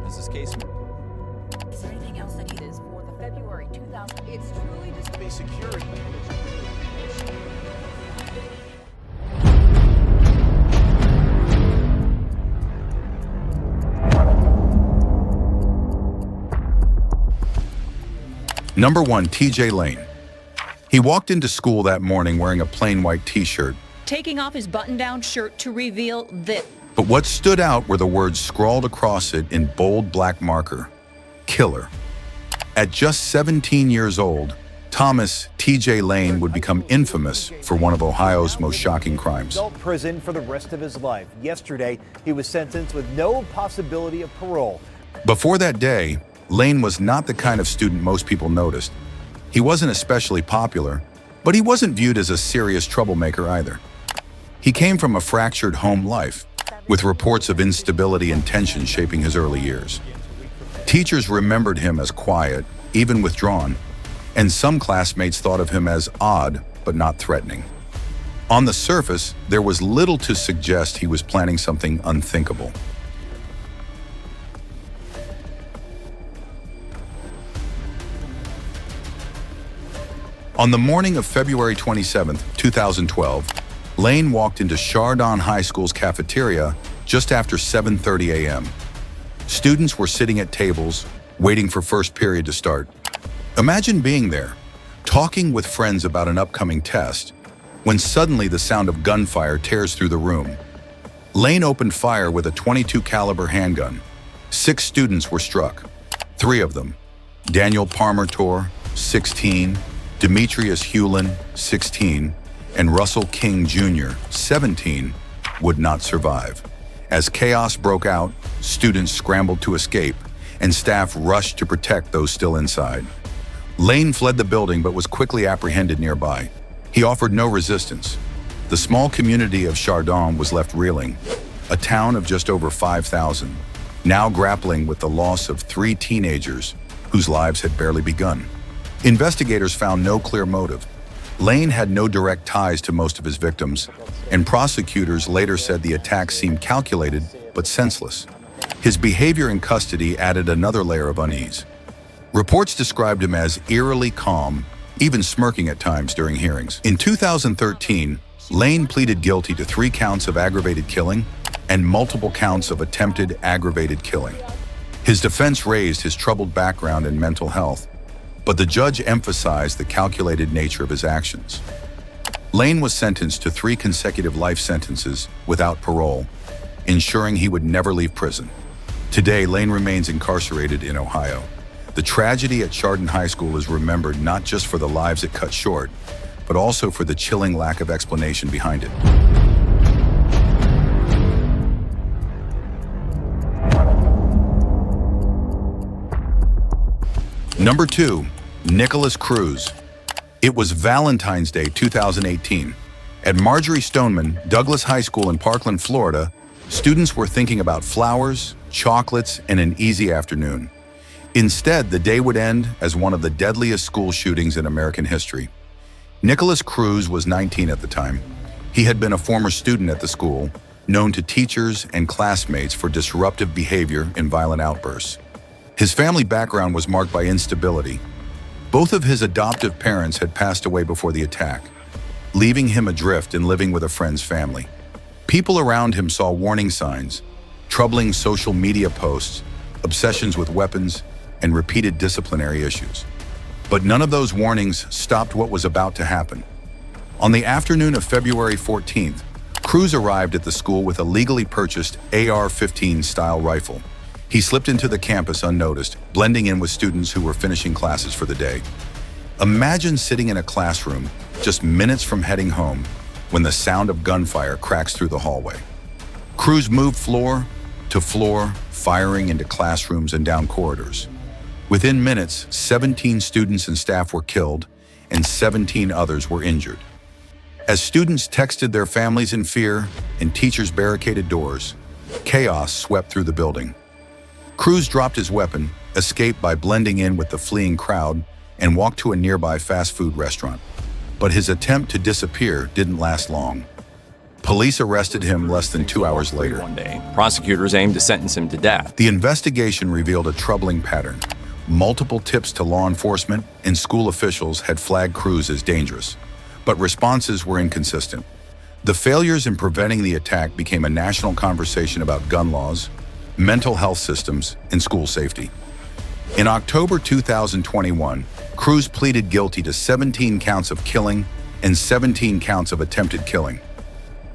as this case. Is there anything else that is for the February 2000? It's truly just A security Number 1, TJ Lane. He walked into school that morning wearing a plain white t-shirt. Taking off his button-down shirt to reveal this. But what stood out were the words scrawled across it in bold black marker: killer. At just 17 years old, Thomas TJ Lane would become infamous for one of Ohio's most shocking crimes. Adult prison for the rest of his life. Yesterday, he was sentenced with no possibility of parole. Before that day, Lane was not the kind of student most people noticed. He wasn't especially popular, but he wasn't viewed as a serious troublemaker either. He came from a fractured home life, with reports of instability and tension shaping his early years. Teachers remembered him as quiet, even withdrawn, and some classmates thought of him as odd but not threatening. On the surface, there was little to suggest he was planning something unthinkable. On the morning of February 27, 2012, Lane walked into Chardon High School's cafeteria just after 7:30 a.m. Students were sitting at tables, waiting for first period to start. Imagine being there, talking with friends about an upcoming test, when suddenly the sound of gunfire tears through the room. Lane opened fire with a .22 caliber handgun. 6 students were struck. 3 of them, Daniel Parmertor, 16, Demetrius Hewlin, 16, and Russell King Jr., 17, would not survive. As chaos broke out, students scrambled to escape, and staff rushed to protect those still inside. Lane fled the building but was quickly apprehended nearby. He offered no resistance. The small community of Chardon was left reeling, a town of just over 5,000, now grappling with the loss of 3 teenagers whose lives had barely begun. Investigators found no clear motive. Lane had no direct ties to most of his victims, and prosecutors later said the attack seemed calculated but senseless. His behavior in custody added another layer of unease. Reports described him as eerily calm, even smirking at times during hearings. In 2013, Lane pleaded guilty to 3 counts of aggravated killing and multiple counts of attempted aggravated killing. His defense raised his troubled background and mental health, but the judge emphasized the calculated nature of his actions. Lane was sentenced to 3 consecutive life sentences without parole, ensuring he would never leave prison. Today, Lane remains incarcerated in Ohio. The tragedy at Chardon High School is remembered not just for the lives it cut short, but also for the chilling lack of explanation behind it. Number 2, Nicholas Cruz. It was Valentine's Day 2018. At Marjorie Stoneman Douglas High School in Parkland, Florida, students were thinking about flowers, chocolates, and an easy afternoon. Instead, the day would end as one of the deadliest school shootings in American history. Nicholas Cruz was 19 at the time. He had been a former student at the school, known to teachers and classmates for disruptive behavior and violent outbursts. His family background was marked by instability. Both of his adoptive parents had passed away before the attack, leaving him adrift and living with a friend's family. People around him saw warning signs, troubling social media posts, obsessions with weapons, and repeated disciplinary issues. But none of those warnings stopped what was about to happen. On the afternoon of February 14th, Cruz arrived at the school with a legally purchased AR-15 style rifle. He slipped into the campus unnoticed, blending in with students who were finishing classes for the day. Imagine sitting in a classroom just minutes from heading home when the sound of gunfire cracks through the hallway. Cruz moved floor to floor, firing into classrooms and down corridors. Within minutes, 17 students and staff were killed, and 17 others were injured. As students texted their families in fear and teachers barricaded doors, chaos swept through the building. Cruz dropped his weapon, escaped by blending in with the fleeing crowd, and walked to a nearby fast food restaurant. But his attempt to disappear didn't last long. Police arrested him less than 2 hours later. One day, prosecutors aimed to sentence him to death. The investigation revealed a troubling pattern. Multiple tips to law enforcement and school officials had flagged Cruz as dangerous, but responses were inconsistent. The failures in preventing the attack became a national conversation about gun laws, mental health systems, and school safety. In October 2021, Cruz pleaded guilty to 17 counts of killing and 17 counts of attempted killing.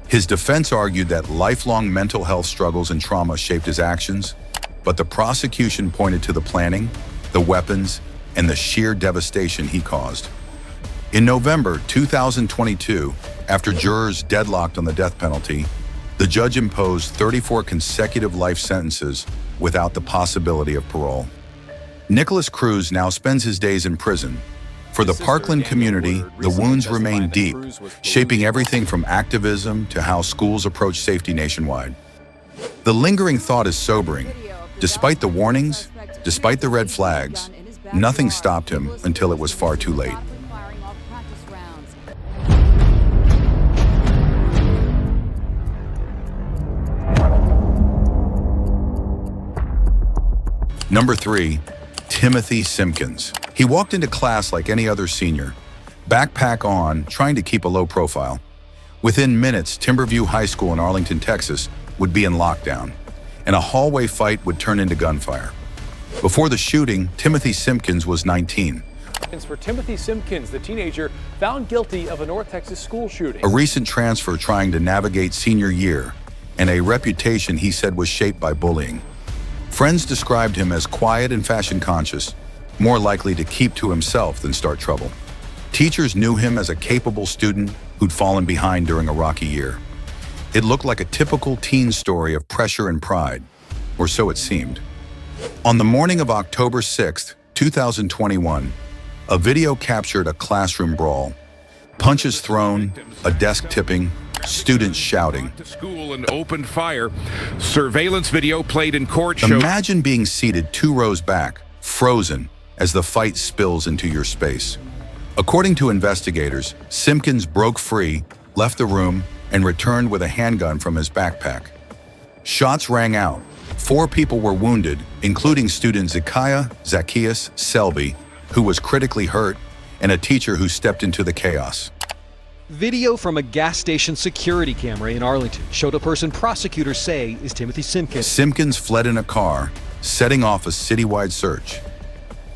His defense argued that lifelong mental health struggles and trauma shaped his actions, but the prosecution pointed to the planning, the weapons, and the sheer devastation he caused. In November 2022, after jurors deadlocked on the death penalty, the judge imposed 34 consecutive life sentences without the possibility of parole. Nicholas Cruz now spends his days in prison. For the Parkland community, the wounds remain deep, shaping everything from activism to how schools approach safety nationwide. The lingering thought is sobering. Despite the warnings, despite the red flags, nothing stopped him until it was far too late. Number 3, Timothy Simpkins. He walked into class like any other senior, backpack on, trying to keep a low profile. Within minutes, Timberview High School in Arlington, Texas, would be in lockdown, and a hallway fight would turn into gunfire. Before the shooting, Timothy Simpkins was 19. For Timothy Simpkins, the teenager found guilty of a North Texas school shooting. A recent transfer trying to navigate senior year, and a reputation he said was shaped by bullying. Friends described him as quiet and fashion-conscious, more likely to keep to himself than start trouble. Teachers knew him as a capable student who'd fallen behind during a rocky year. It looked like a typical teen story of pressure and pride, or so it seemed. On the morning of October 6, 2021, a video captured a classroom brawl. Punches thrown, a desk tipping, students shouting. To school and opened fire. Surveillance video played in court shows. Imagine being seated 2 rows back, frozen, as the fight spills into your space. According to investigators, Simpkins broke free, left the room, and returned with a handgun from his backpack. Shots rang out. 4 people were wounded, including student Zacchaeus Selby, who was critically hurt, and a teacher who stepped into the chaos. Video from a gas station security camera in Arlington showed a person prosecutors say is Timothy Simpkins. Simpkins fled in a car, setting off a citywide search.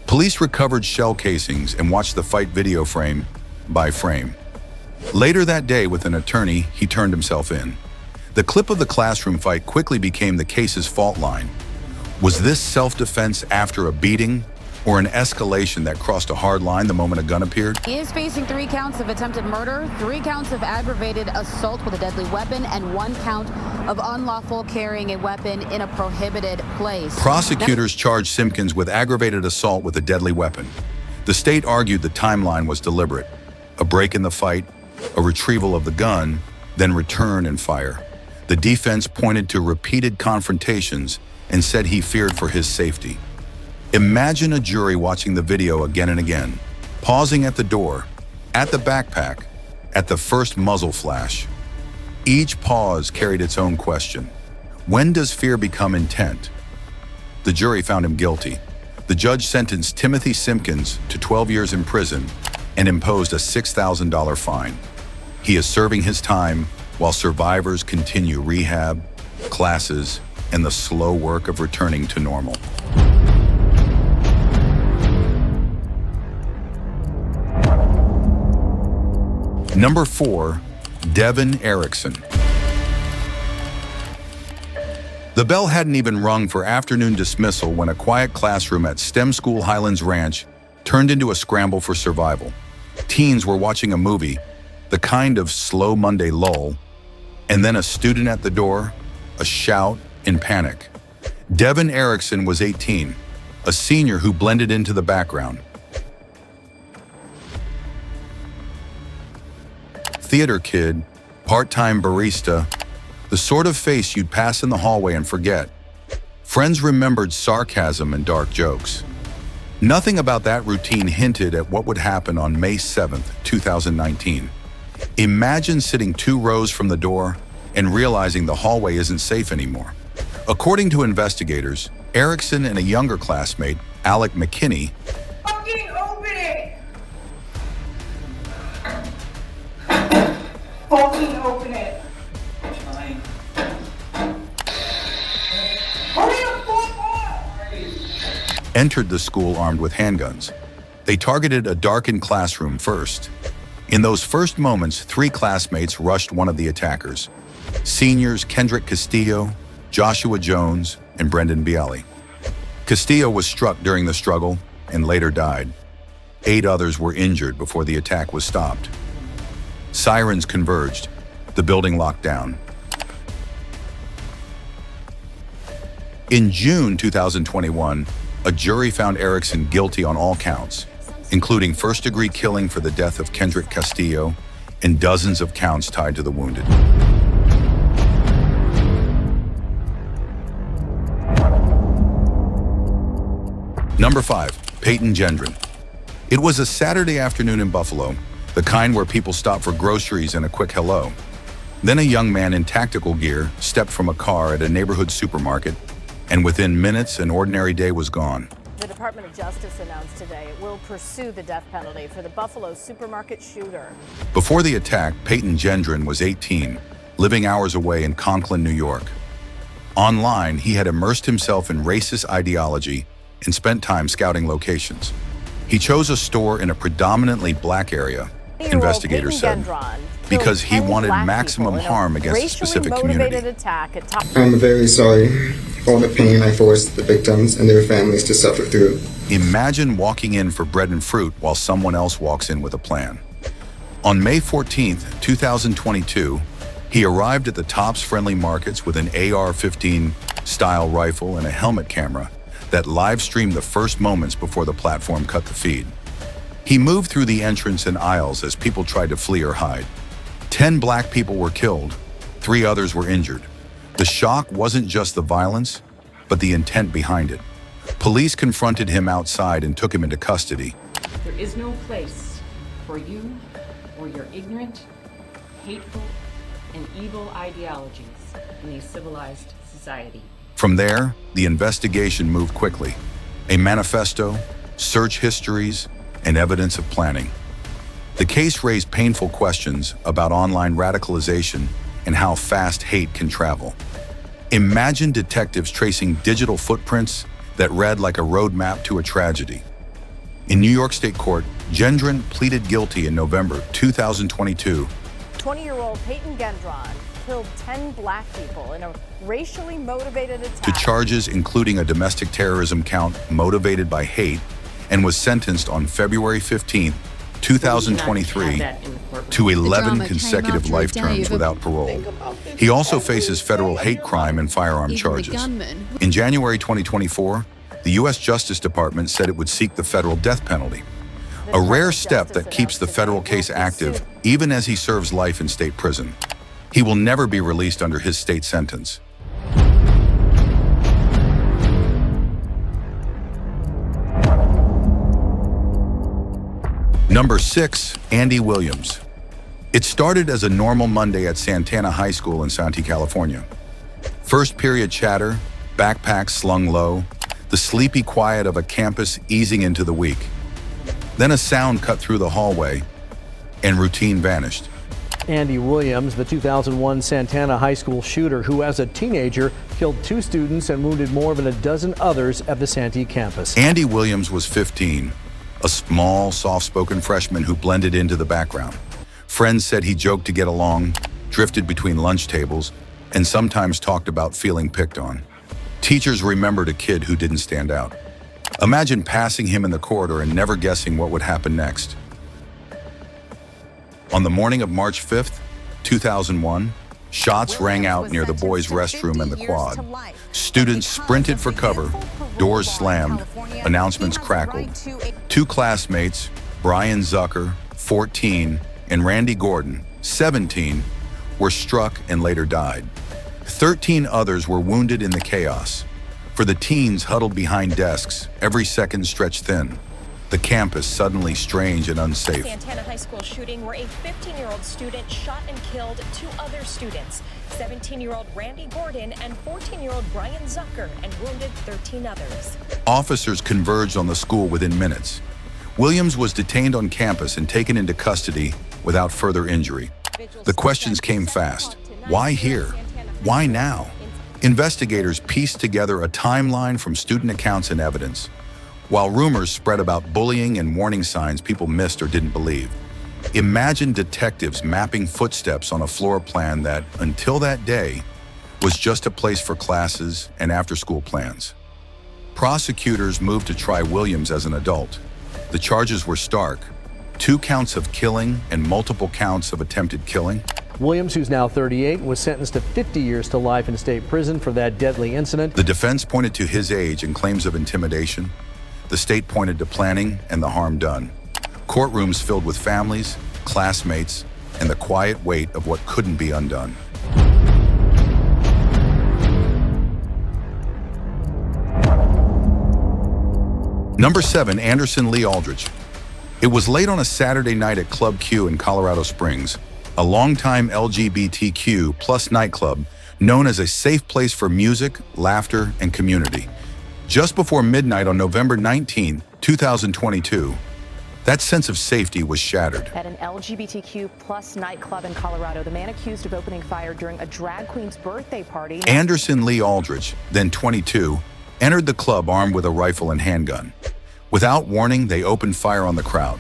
Police recovered shell casings and watched the fight video frame by frame. Later that day, with an attorney, he turned himself in. The clip of the classroom fight quickly became the case's fault line. Was this self-defense after a beating, or an escalation that crossed a hard line the moment a gun appeared? He is facing 3 counts of attempted murder, 3 counts of aggravated assault with a deadly weapon, and 1 count of unlawful carrying a weapon in a prohibited place. Prosecutors charged Simpkins with aggravated assault with a deadly weapon. The state argued the timeline was deliberate. A break in the fight, a retrieval of the gun, then return and fire. The defense pointed to repeated confrontations and said he feared for his safety. Imagine a jury watching the video again and again, pausing at the door, at the backpack, at the first muzzle flash. Each pause carried its own question. When does fear become intent? The jury found him guilty. The judge sentenced Timothy Simpkins to 12 years in prison and imposed a $6,000 fine. He is serving his time while survivors continue rehab, classes, and the slow work of returning to normal. Number 4, Devin Erickson. The bell hadn't even rung for afternoon dismissal when a quiet classroom at STEM School Highlands Ranch turned into a scramble for survival. Teens were watching a movie, the kind of slow Monday lull, and then a student at the door, a shout in panic. Devin Erickson was 18, a senior who blended into the background. Theater kid, part-time barista, the sort of face you'd pass in the hallway and forget. Friends remembered sarcasm and dark jokes. Nothing about that routine hinted at what would happen on May 7th, 2019. Imagine sitting 2 rows from the door, and realizing the hallway isn't safe anymore. According to investigators, Erickson and a younger classmate, Alec McKinney, Fucking open it! Fucking open it! Trying. Hurry the fuck up! entered the school armed with handguns. They targeted a darkened classroom first. In those first moments, 3 classmates rushed one of the attackers. Seniors Kendrick Castillo, Joshua Jones, and Brendan Bialy. Castillo was struck during the struggle and later died. 8 others were injured before the attack was stopped. Sirens converged. The building locked down. In June 2021, a jury found Erickson guilty on all counts, including first-degree killing for the death of Kendrick Castillo and dozens of counts tied to the wounded. Number 5, Peyton Gendron. It was a Saturday afternoon in Buffalo, the kind where people stop for groceries and a quick hello. Then a young man in tactical gear stepped from a car at a neighborhood supermarket, and within minutes, an ordinary day was gone. The Department of Justice announced today it will pursue the death penalty for the Buffalo supermarket shooter. Before the attack, Peyton Gendron was 18, living hours away in Conklin, New York. Online, he had immersed himself in racist ideology and spent time scouting locations. He chose a store in a predominantly black area, investigators said, because he wanted maximum harm against a specific community. I'm very sorry for all the pain I forced the victims and their families to suffer through. Imagine walking in for bread and fruit while someone else walks in with a plan. On May 14th, 2022, he arrived at the Tops Friendly Markets with an AR-15 style rifle and a helmet camera that live-streamed the first moments before the platform cut the feed. He moved through the entrance and aisles as people tried to flee or hide. 10 black people were killed, 3 others were injured. The shock wasn't just the violence, but the intent behind it. Police confronted him outside and took him into custody. There is no place for you or your ignorant, hateful, and evil ideologies in a civilized society. From there, the investigation moved quickly. A manifesto, search histories, and evidence of planning. The case raised painful questions about online radicalization and how fast hate can travel. Imagine detectives tracing digital footprints that read like a roadmap to a tragedy. In New York State Court, Gendron pleaded guilty in November 2022. 20-year-old Peyton Gendron killed 10 black people in a racially motivated attack. To charges including a domestic terrorism count motivated by hate, and was sentenced on February 15, 2023 to 11 consecutive life terms without parole. He also faces federal hate crime and firearm charges. In January 2024, the U.S. Justice Department said it would seek the federal death penalty, a rare step that keeps the federal case active even as he serves life in state prison. He will never be released under his state sentence. Number 6, Andy Williams. It started as a normal Monday at Santana High School in Santee, California. First period chatter, backpacks slung low, the sleepy quiet of a campus easing into the week. Then a sound cut through the hallway, and routine vanished. Andy Williams, the 2001 Santana High School shooter who as a teenager killed 2 students and wounded more than a dozen others at the Santee campus. Andy Williams was 15, a small, soft-spoken freshman who blended into the background. Friends said he joked to get along, drifted between lunch tables, and sometimes talked about feeling picked on. Teachers remembered a kid who didn't stand out. Imagine passing him in the corridor and never guessing what would happen next. On the morning of March 5th, 2001, shots rang out near the boys' restroom and the quad. Students sprinted for cover, doors slammed, announcements crackled. 2 classmates, Brian Zucker, 14, and Randy Gordon, 17, were struck and later died. 13 others were wounded in the chaos. For the teens huddled behind desks, every second stretched thin. the campus suddenly strange and unsafe. Santana High School shooting where a 15-year-old student shot and killed 2 other students, 17-year-old Randy Gordon and 14-year-old Brian Zucker, and wounded 13 others. Officers converged on the school within minutes. Williams was detained on campus and taken into custody without further injury. The questions came fast. Why here? Why now? Investigators pieced together a timeline from student accounts and evidence, while rumors spread about bullying and warning signs people missed or didn't believe. Imagine detectives mapping footsteps on a floor plan that, until that day, was just a place for classes and after-school plans. Prosecutors moved to try Williams as an adult. The charges were stark: 2 counts of killing and multiple counts of attempted killing. Williams, who's now 38, was sentenced to 50 years to life in state prison for that deadly incident. The defense pointed to his age and claims of intimidation. The state pointed to planning and the harm done. Courtrooms filled with families, classmates, and the quiet weight of what couldn't be undone. Number 7, Anderson Lee Aldrich. It was late on a Saturday night at Club Q in Colorado Springs, a longtime LGBTQ plus nightclub known as a safe place for music, laughter, and community. Just before midnight on November 19, 2022, that sense of safety was shattered. At an LGBTQ plus nightclub in Colorado, the man accused of opening fire during a drag queen's birthday party. Anderson Lee Aldrich, then 22, entered the club armed with a rifle and handgun. Without warning, they opened fire on the crowd.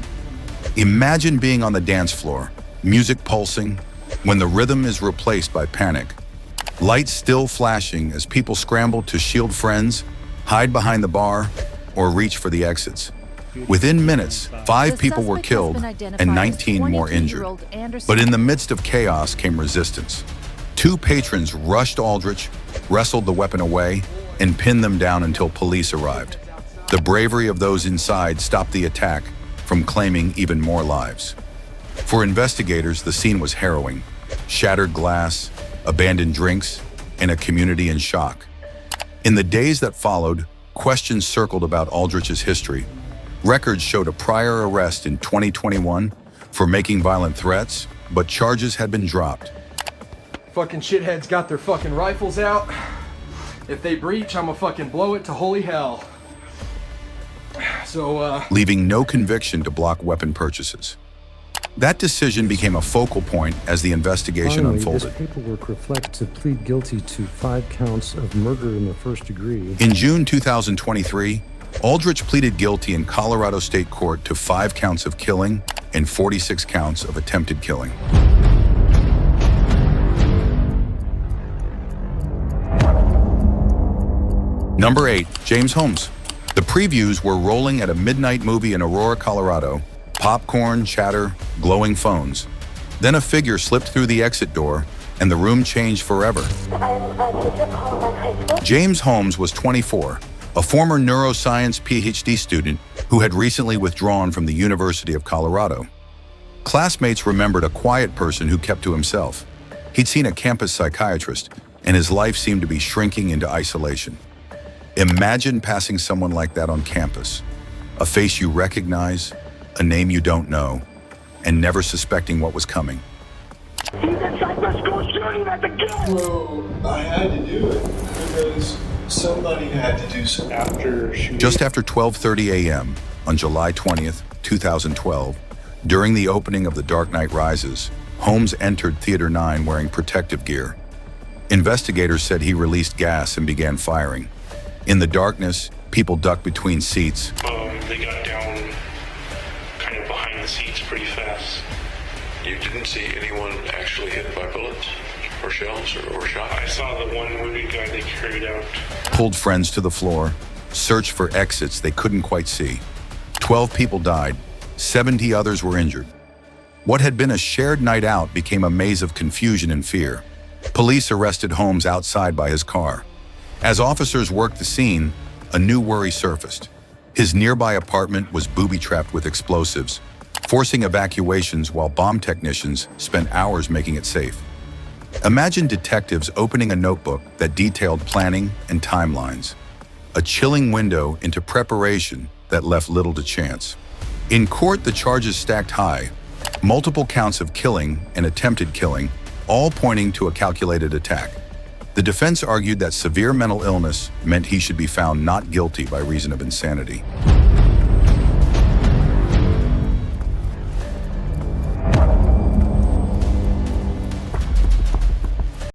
Imagine being on the dance floor, music pulsing, when the rhythm is replaced by panic. Lights still flashing as people scramble to shield friends, hide behind the bar, or reach for the exits. Within minutes, 5 people were killed and 19 more injured. But in the midst of chaos came resistance. 2 patrons rushed Aldrich, wrestled the weapon away, and pinned them down until police arrived. The bravery of those inside stopped the attack from claiming even more lives. For investigators, the scene was harrowing. Shattered glass, abandoned drinks, and a community in shock. In the days that followed, questions circled about Aldrich's history. Records showed a prior arrest in 2021 for making violent threats, but charges had been dropped. Fucking shitheads got their fucking rifles out. If they breach, I'ma fucking blow it to holy hell. So, leaving no conviction to block weapon purchases. That decision became a focal point as the investigation unfolded. This paperwork reflects to plead guilty to 5 counts of murder in the first degree. In June 2023, Aldrich pleaded guilty in Colorado State Court to 5 counts of killing and 46 counts of attempted killing. Number 8, James Holmes. The previews were rolling at a midnight movie in Aurora, Colorado. Popcorn, chatter, glowing phones. Then a figure slipped through the exit door, and the room changed forever. James Holmes was 24, a former neuroscience PhD student who had recently withdrawn from the University of Colorado. Classmates remembered a quiet person who kept to himself. He'd seen a campus psychiatrist, and his life seemed to be shrinking into isolation. Imagine passing someone like that on campus. A face you recognize, a name you don't know, and never suspecting what was coming. I had to do it because somebody had to do so after shooting. Just after 12:30 a.m. on July 20th, 2012, during the opening of The Dark Knight Rises, Holmes entered Theater 9 wearing protective gear. Investigators said he released gas and began firing. In the darkness, people ducked between seats. They got down kind of behind the seats pretty fast. You didn't see anyone actually hit by bullets or shells or shot? I saw the one wounded guy they carried out. Pulled friends to the floor, searched for exits they couldn't quite see. 12 people died, 70 others were injured. What had been a shared night out became a maze of confusion and fear. Police arrested Holmes outside by his car. As officers worked the scene, a new worry surfaced. His nearby apartment was booby-trapped with explosives, forcing evacuations while bomb technicians spent hours making it safe. Imagine detectives opening a notebook that detailed planning and timelines, a chilling window into preparation that left little to chance. In court, the charges stacked high, multiple counts of killing and attempted killing, all pointing to a calculated attack. The defense argued that severe mental illness meant he should be found not guilty by reason of insanity.